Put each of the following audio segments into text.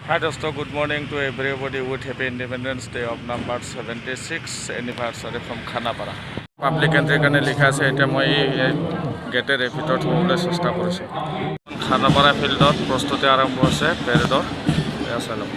Hi Dosto, good morning to everybody with happy Independence Day of number 76 anniversary from Khanapara. Public entry কাৰণে লিখা আছে এটা মই গেটেৰ ভিতৰত সোমাবলৈ চেষ্টা কৰিছোঁ। খানাপাৰা ফিল্ডত প্ৰস্তুতি আৰম্ভ হৈছে পেৰেডৰ। চালক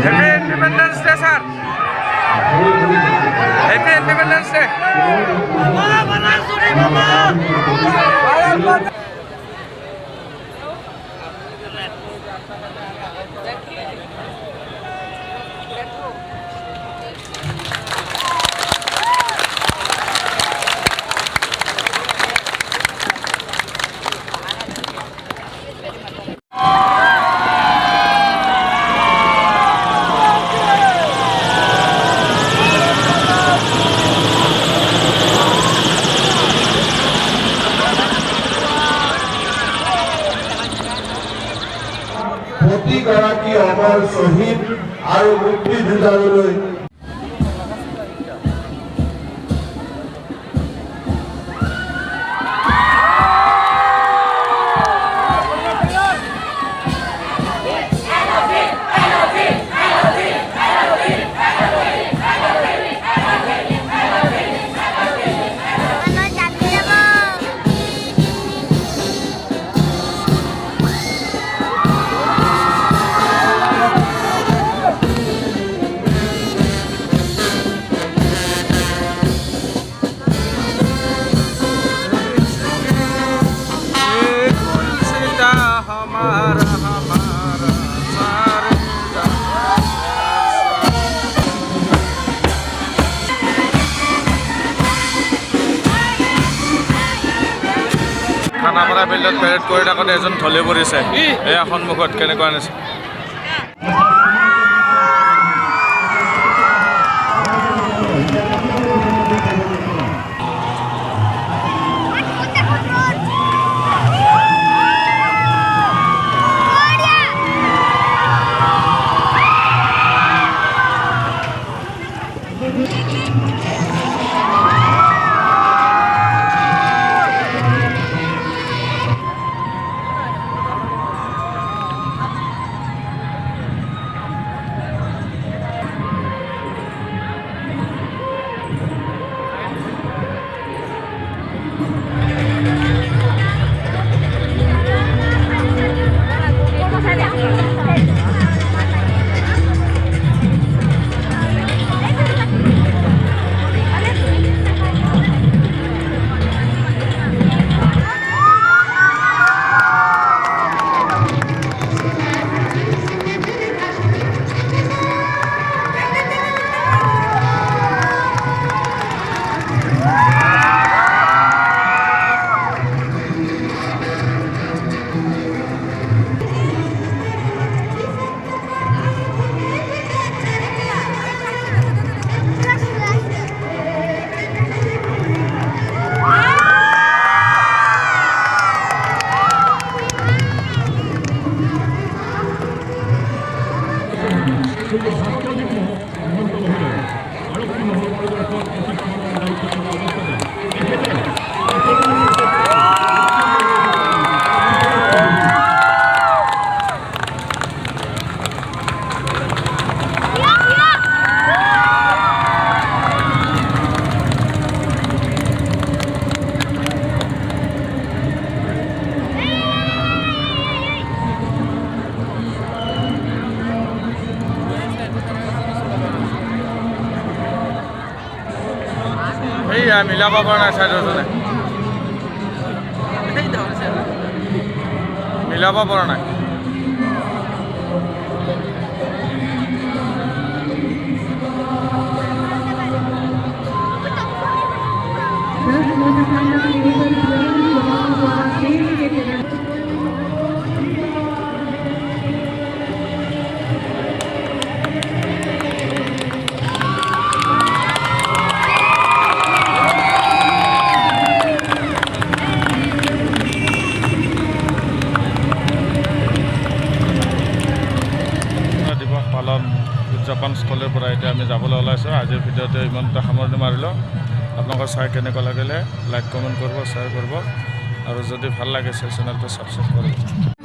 Happy Independence Day, sir. Happy Independence Day. প্ৰতিগৰাকী অমৰ শ্বহীদ আৰু মুক্তিযোদ্ধালৈ খানাপাৰা ফিল্ডত পেৰেড কৰি থাকোঁতে এজন ঢলি পৰিছে। এয়া সন্মুখত কেনেকুৱা আনিছে। মিলাব পৰা নাই চাইডৰজনে মিলাব পৰা নাই। উদযাপনস্থলীৰ পৰা এতিয়া আমি যাবলৈ ওলাইছোঁ। আজিৰ ভিডিঅ'টো ইমানতে সামৰণি মাৰিলোঁ। আপোনালোকে চাই কেনেকুৱা লাগিলে লাইক কমেণ্ট কৰিব, শ্বেয়াৰ কৰিব আৰু যদি ভাল লাগিছে চেনেলটো ছাবস্ক্ৰাইব কৰিব।